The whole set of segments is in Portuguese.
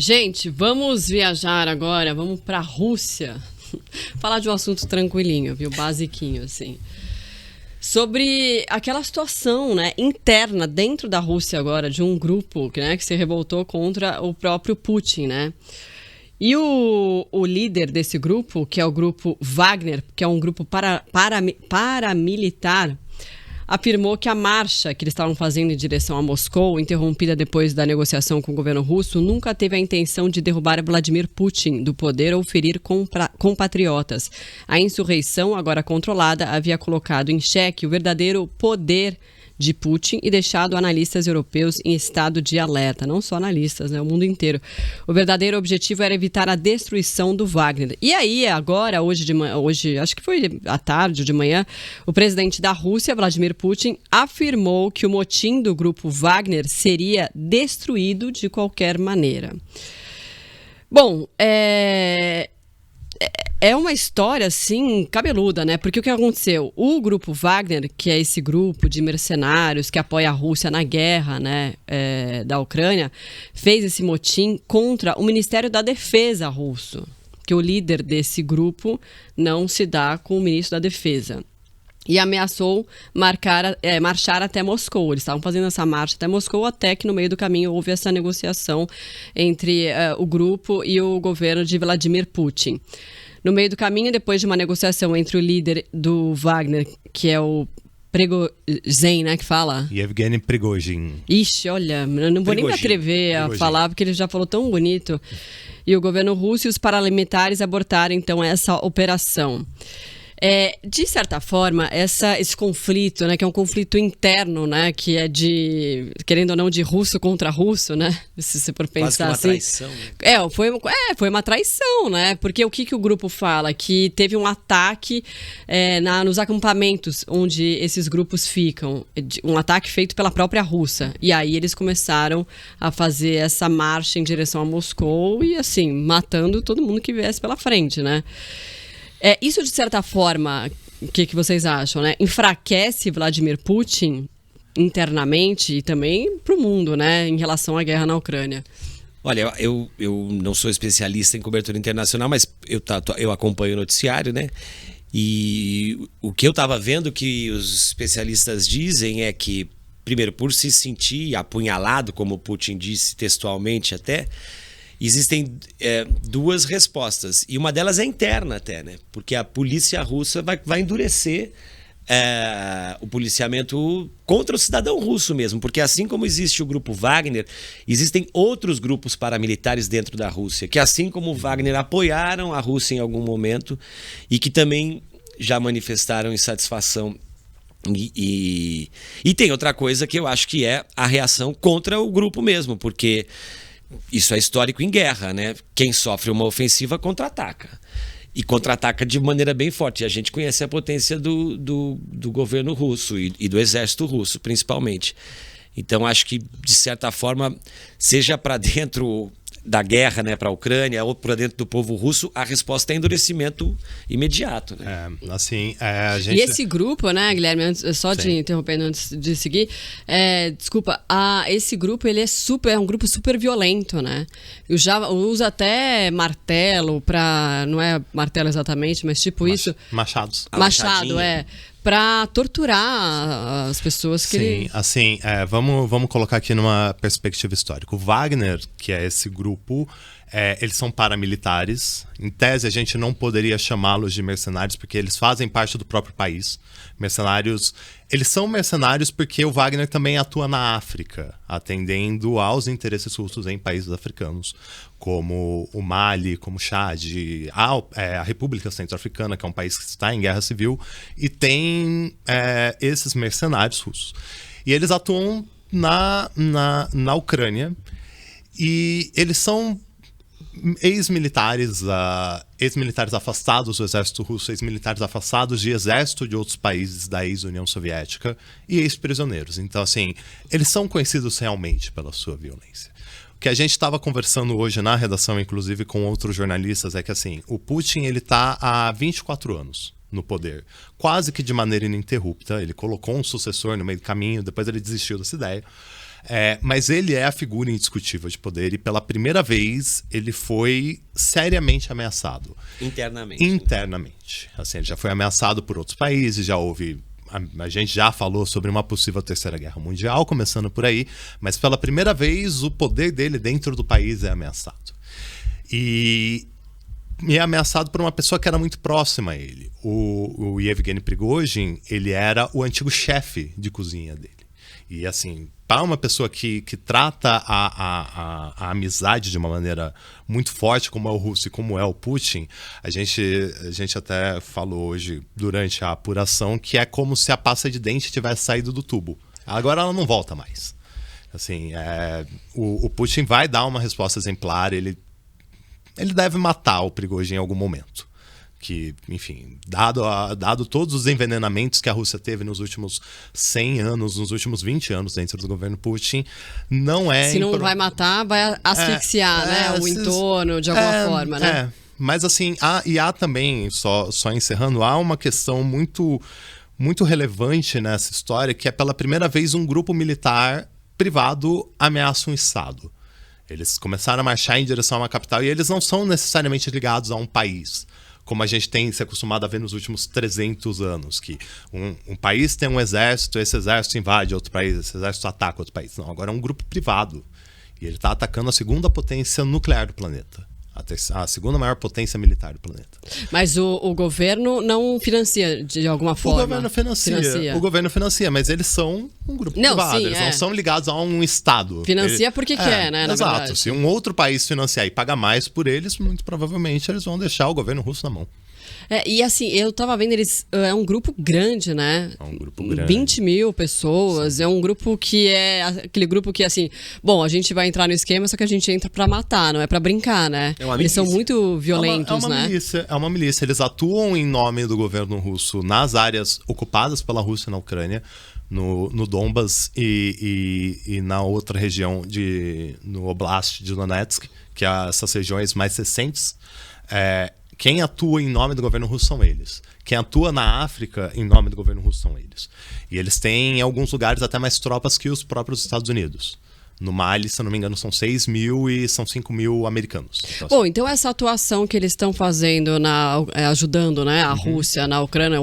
Gente, vamos viajar agora, vamos para a Rússia. Falar de um assunto tranquilinho, viu? Basiquinho, assim. Sobre aquela situação, né, interna dentro da Rússia agora, de um grupo, né, que se revoltou contra o próprio Putin, né? E o líder desse grupo, que é o grupo Wagner, que é um grupo paramilitar, afirmou que a marcha que eles estavam fazendo em direção a Moscou, interrompida depois da negociação com o governo russo, nunca teve a intenção de derrubar Vladimir Putin do poder ou ferir compatriotas. A insurreição, agora controlada, havia colocado em xeque o verdadeiro poder de Putin e deixado analistas europeus em estado de alerta. Não só analistas, né? O mundo inteiro. O verdadeiro objetivo era evitar a destruição do Wagner. E aí, agora, hoje, acho que foi à tarde ou de manhã, o presidente da Rússia, Vladimir Putin, afirmou que o motim do grupo Wagner seria destruído de qualquer maneira. Bom, é uma história, assim, cabeluda, né? Porque o que aconteceu? O grupo Wagner, que é esse grupo de mercenários que apoia a Rússia na guerra, né, da Ucrânia, fez esse motim contra o Ministério da Defesa russo, que o líder desse grupo não se dá com o ministro da Defesa. E ameaçou marchar até Moscou. Eles estavam fazendo essa marcha até Moscou, até que no meio do caminho houve essa negociação entre o grupo e o governo de Vladimir Putin. No meio do caminho, depois de uma negociação entre o líder do Wagner, que é o Prigozhin, né, que fala? Yevgeny Prigozhin. Ixi, olha, eu não vou nem me atrever a falar, porque ele já falou tão bonito. E o governo russo e os paramilitares abortaram, então, essa operação. De certa forma, esse conflito, né, que é um conflito interno, né, que é de, querendo ou não, de russo contra russo, né, se você for pensar assim. Traição, né? Foi uma traição, né, porque o que o grupo fala? Que teve um ataque nos acampamentos onde esses grupos ficam, um ataque feito pela própria Rússia, e aí eles começaram a fazer essa marcha em direção a Moscou e, assim, matando todo mundo que viesse pela frente, né. Isso, de certa forma, o que vocês acham, né? Enfraquece Vladimir Putin internamente e também para o mundo, né? Em relação à guerra na Ucrânia. Olha, eu não sou especialista em cobertura internacional, mas eu acompanho o noticiário, né? E o que eu estava vendo que os especialistas dizem é que, primeiro, por se sentir apunhalado, como o Putin disse textualmente até, existem duas respostas, e uma delas é interna até, né? Porque a polícia russa vai endurecer o policiamento contra o cidadão russo mesmo, porque assim como existe o grupo Wagner, existem outros grupos paramilitares dentro da Rússia, que assim como o Wagner apoiaram a Rússia em algum momento e que também já manifestaram insatisfação. E tem outra coisa que eu acho que é a reação contra o grupo mesmo, porque isso é histórico em guerra, né? Quem sofre uma ofensiva contra-ataca. E contra-ataca de maneira bem forte. E a gente conhece a potência do governo russo e do exército russo, principalmente. Então, acho que, de certa forma, seja para dentro da guerra, né, para a Ucrânia, ou para dentro do povo russo, a resposta é endurecimento imediato, né? A gente... E esse grupo, né, Guilherme, só te interrompendo antes de seguir, desculpa, esse grupo, ele é um grupo super violento, né? Usa até martelo não é martelo exatamente, mas tipo isso. Machados. Machado, para torturar as pessoas que... Sim, vamos colocar aqui numa perspectiva histórica. O Wagner, que é esse grupo, eles são paramilitares. Em tese, a gente não poderia chamá-los de mercenários, porque eles fazem parte do próprio país. Mercenários... Eles são mercenários porque o Wagner também atua na África, atendendo aos interesses russos em países africanos, como o Mali, como o Chad, a República Centro-Africana, que é um país que está em guerra civil, e tem esses mercenários russos. E eles atuam na Ucrânia, e eles são ex-militares afastados do exército russo, ex-militares afastados de exército de outros países da ex-União Soviética e ex-prisioneiros. Então, assim, eles são conhecidos realmente pela sua violência. O que a gente estava conversando hoje na redação, inclusive com outros jornalistas, é que, assim, o Putin, ele está há 24 anos no poder, quase que de maneira ininterrupta. Ele colocou um sucessor no meio do caminho, depois ele desistiu dessa ideia. Mas ele é a figura indiscutível de poder e pela primeira vez ele foi seriamente ameaçado. Internamente. Assim, ele já foi ameaçado por outros países, já houve... A gente já falou sobre uma possível terceira guerra mundial, começando por aí, mas pela primeira vez o poder dele dentro do país é ameaçado. E é ameaçado por uma pessoa que era muito próxima a ele. O Yevgeny Prigozhin, ele era o antigo chefe de cozinha dele. E assim, para uma pessoa que trata a amizade de uma maneira muito forte, como é o Russo e como é o Putin, a gente até falou hoje, durante a apuração, que é como se a pasta de dente tivesse saído do tubo. Agora ela não volta mais. Assim, o Putin vai dar uma resposta exemplar, ele deve matar o Prigozhin em algum momento. Que, enfim, dado todos os envenenamentos que a Rússia teve nos últimos 100 anos, nos últimos 20 anos dentro do governo Putin, não é... Se não vai matar, vai asfixiar, né? O entorno, de alguma forma, né? Mas assim, há também, só encerrando, há uma questão muito, muito relevante nessa história, que é pela primeira vez um grupo militar privado ameaça um Estado. Eles começaram a marchar em direção a uma capital e eles não são necessariamente ligados a um país, como a gente tem se acostumado a ver nos últimos 300 anos, que um país tem um exército, esse exército invade outro país, esse exército ataca outro país. Não, agora é um grupo privado. E ele está atacando a segunda potência nuclear do planeta. A segunda maior potência militar do planeta. Mas o governo não financia de alguma forma? O governo financia. O governo financia, mas eles são um grupo privado. Eles não são ligados a um Estado. Financia porque quer, né? Exato. Verdade. Se um outro país financiar e pagar mais por eles, muito provavelmente eles vão deixar o governo russo na mão. E assim, eu tava vendo, é um grupo grande, né? É um grupo grande. 20 mil pessoas, sim. É um grupo que é aquele grupo que, assim, bom, a gente vai entrar no esquema, só que a gente entra pra matar, não é pra brincar, né? Eles são muito violentos, né? É uma milícia. Eles atuam em nome do governo russo nas áreas ocupadas pela Rússia na Ucrânia, no Donbas e na outra região, no Oblast de Donetsk, que é essas regiões mais recentes. Quem atua em nome do governo russo são eles. Quem atua na África em nome do governo russo são eles. E eles têm, em alguns lugares, até mais tropas que os próprios Estados Unidos. No Mali, se eu não me engano, são 6 mil e são 5 mil americanos. Então essa atuação que eles estão fazendo, ajudando, né, a Rússia na Ucrânia,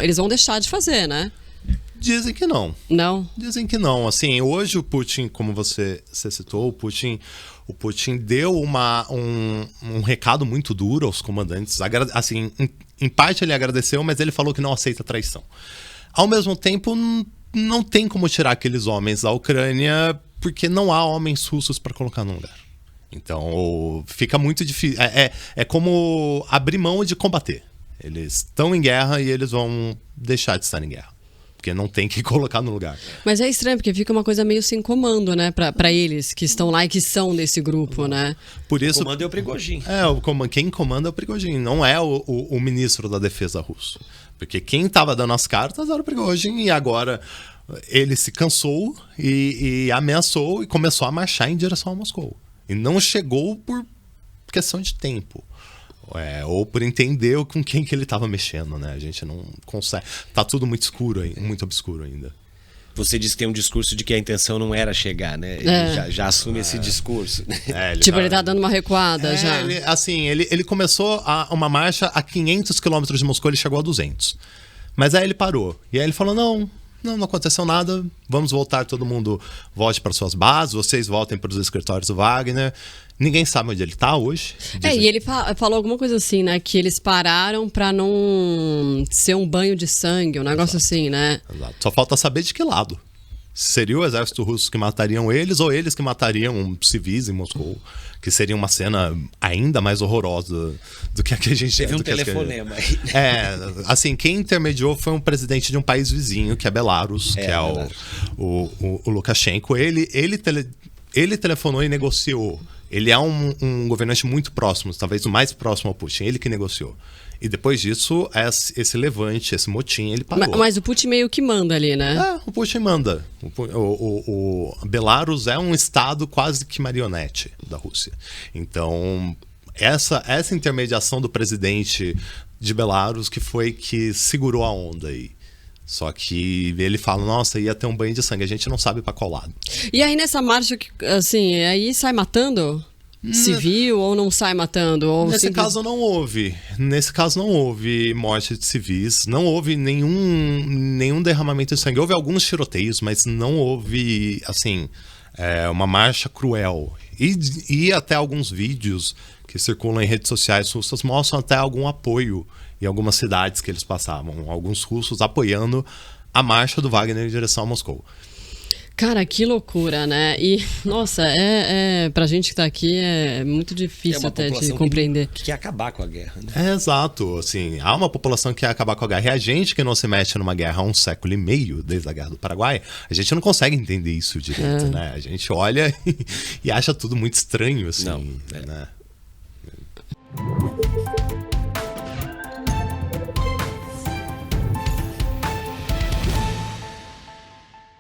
eles vão deixar de fazer, né? Dizem que não. Não? Dizem que não. Assim, hoje o Putin, como você citou, o Putin deu um recado muito duro aos comandantes. Assim, em parte ele agradeceu, mas ele falou que não aceita traição. Ao mesmo tempo, não tem como tirar aqueles homens da Ucrânia, porque não há homens russos para colocar no lugar. Então, fica muito difícil. É como abrir mão de combater. Eles estão em guerra e eles vão deixar de estar em guerra. Porque não tem que colocar no lugar. Mas é estranho, porque fica uma coisa meio sem comando, né? Pra eles que estão lá e que são desse grupo, né? Por isso, o comando é o Prigozhin. Quem comanda é o Prigozhin, não é o ministro da defesa russo. Porque quem estava dando as cartas era o Prigozhin e agora ele se cansou e ameaçou e começou a marchar em direção a Moscou. E não chegou por questão de tempo. Ou por entender com quem que ele estava mexendo, né? A gente não consegue. Tá tudo muito escuro, muito obscuro ainda. Você disse que tem um discurso de que a intenção não era chegar, né? Ele já assume esse discurso. Ele tá dando uma recuada já. Ele começou uma marcha a 500 quilômetros de Moscou, ele chegou a 200. Mas aí ele parou. E aí ele falou, não aconteceu nada, vamos voltar, todo mundo volte para suas bases, vocês voltem para os escritórios do Wagner. Ninguém sabe onde ele está hoje. E ele falou alguma coisa assim, né? Que eles pararam para não ser um banho de sangue, um negócio assim, né? Exato. Só falta saber de que lado. Seria o exército russo que matariam eles ou eles que matariam civis em Moscou, que seria uma cena ainda mais horrorosa do que a que a gente... Teve um telefonema aí. Assim, quem intermediou foi um presidente de um país vizinho, que é Belarus, que é o Lukashenko. Ele telefonou e negociou. Ele é um governante muito próximo, talvez o mais próximo ao Putin, ele que negociou. E depois disso, esse levante, esse motim, ele parou. Mas o Putin meio que manda ali, né? O Putin manda. O Belarus é um estado quase que marionete da Rússia. Então, essa intermediação do presidente de Belarus que foi que segurou a onda aí. Só que ele fala, nossa, ia ter um banho de sangue. A gente não sabe pra qual lado. E aí nessa marcha, assim, aí sai matando? Civil ou não sai matando? Ou Nesse caso não houve. Nesse caso não houve morte de civis. Não houve nenhum derramamento de sangue. Houve alguns tiroteios, mas não houve, assim, uma marcha cruel. E até alguns vídeos que circulam em redes sociais russas mostram até algum apoio em algumas cidades que eles passavam. Alguns russos apoiando a marcha do Wagner em direção a Moscou. Cara, que loucura, né? E, nossa, pra gente que tá aqui é muito difícil até de compreender. Que quer acabar com a guerra, né? Exato, assim, há uma população que quer acabar com a guerra. E a gente que não se mete numa guerra há 1,5 século, desde a Guerra do Paraguai, a gente não consegue entender isso direito, né? A gente olha e acha tudo muito estranho, assim, Não, né?